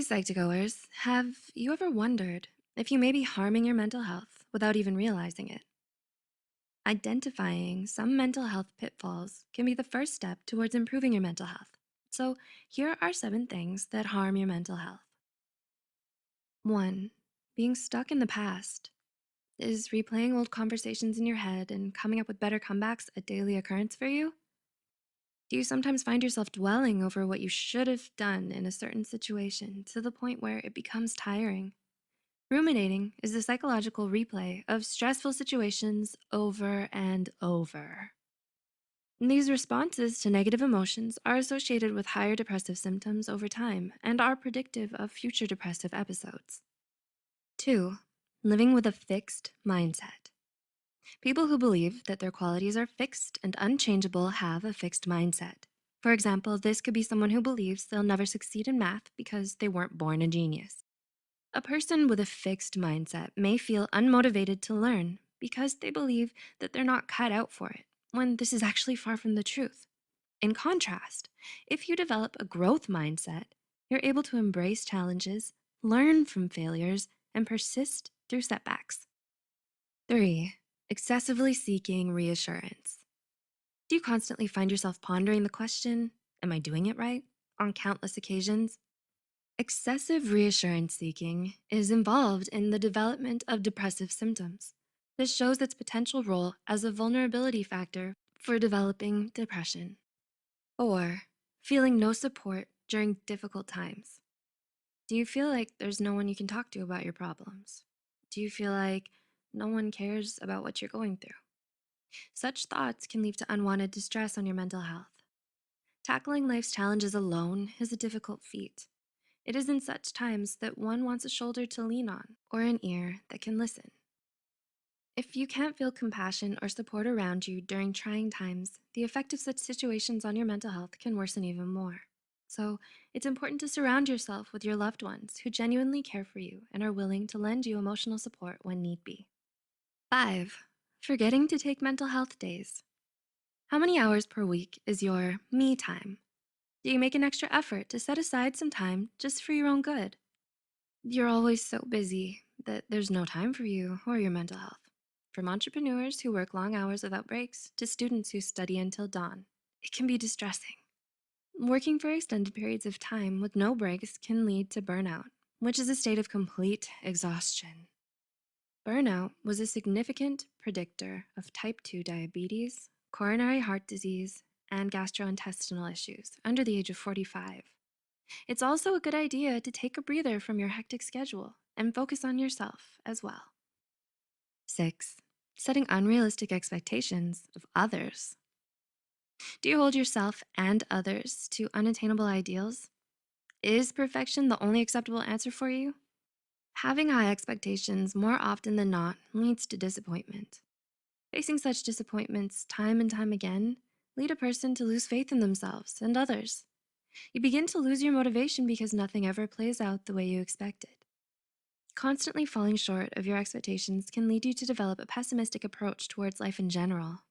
Hey, Psych2Goers, have you ever wondered if you may be harming your mental health without even realizing it? Identifying some mental health pitfalls can be the first step towards improving your mental health. So, here are 7 things that harm your mental health. 1. Being stuck in the past. Is replaying old conversations in your head and coming up with better comebacks a daily occurrence for you? Do you sometimes find yourself dwelling over what you should have done in a certain situation to the point where it becomes tiring? Ruminating is the psychological replay of stressful situations over and over. These responses to negative emotions are associated with higher depressive symptoms over time and are predictive of future depressive episodes. 2. Living with a fixed mindset. People who believe that their qualities are fixed and unchangeable have a fixed mindset. For example, this could be someone who believes they'll never succeed in math because they weren't born a genius. A person with a fixed mindset may feel unmotivated to learn because they believe that they're not cut out for it, when this is actually far from the truth. In contrast, if you develop a growth mindset, you're able to embrace challenges, learn from failures, and persist through setbacks. 3. Excessively seeking reassurance. Do you constantly find yourself pondering the question, am I doing it right, on countless occasions? Excessive reassurance seeking is involved in the development of depressive symptoms. This shows its potential role as a vulnerability factor for developing depression. 4. Feeling no support during difficult times. Do you feel like there's no one you can talk to about your problems? Do you feel like no one cares about what you're going through? Such thoughts can lead to unwanted distress on your mental health. Tackling life's challenges alone is a difficult feat. It is in such times that one wants a shoulder to lean on or an ear that can listen. If you can't feel compassion or support around you during trying times, the effect of such situations on your mental health can worsen even more. So it's important to surround yourself with your loved ones who genuinely care for you and are willing to lend you emotional support when need be. 5. Forgetting to take mental health days. How many hours per week is your me time? Do you make an extra effort to set aside some time just for your own good? You're always so busy that there's no time for you or your mental health. From entrepreneurs who work long hours without breaks to students who study until dawn, it can be distressing. Working for extended periods of time with no breaks can lead to burnout, which is a state of complete exhaustion. Burnout was a significant predictor of type 2 diabetes, coronary heart disease, and gastrointestinal issues under the age of 45. It's also a good idea to take a breather from your hectic schedule and focus on yourself as well. 6. Setting unrealistic expectations of others. Do you hold yourself and others to unattainable ideals? Is perfection the only acceptable answer for you? Having high expectations more often than not leads to disappointment. Facing such disappointments time and time again lead a person to lose faith in themselves and others. You begin to lose your motivation because nothing ever plays out the way you expected. Constantly falling short of your expectations can lead you to develop a pessimistic approach towards life in general.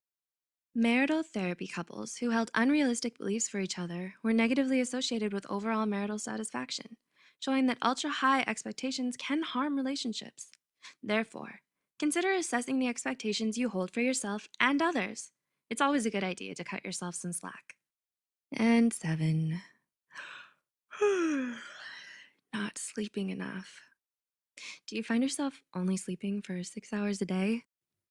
Marital therapy couples who held unrealistic beliefs for each other were negatively associated with overall marital satisfaction, showing that ultra-high expectations can harm relationships. Therefore, consider assessing the expectations you hold for yourself and others. It's always a good idea to cut yourself some slack. And 7. Not sleeping enough. Do you find yourself only sleeping for 6 hours a day?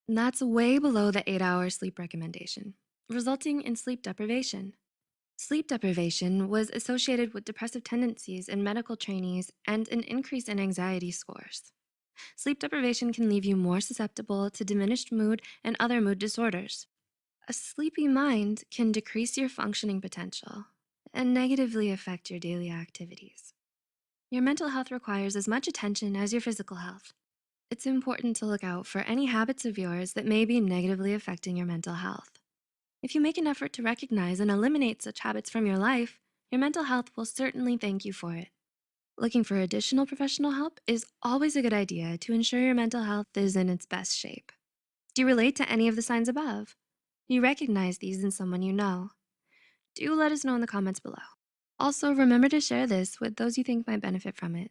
That's way below the 8-hour sleep recommendation, resulting in sleep deprivation. Sleep deprivation was associated with depressive tendencies in medical trainees and an increase in anxiety scores. Sleep deprivation can leave you more susceptible to diminished mood and other mood disorders. A sleepy mind can decrease your functioning potential and negatively affect your daily activities. Your mental health requires as much attention as your physical health. It's important to look out for any habits of yours that may be negatively affecting your mental health. If you make an effort to recognize and eliminate such habits from your life, your mental health will certainly thank you for it. Looking for additional professional help is always a good idea to ensure your mental health is in its best shape. Do you relate to any of the signs above? Do you recognize these in someone you know? Do let us know in the comments below. Also, remember to share this with those you think might benefit from it.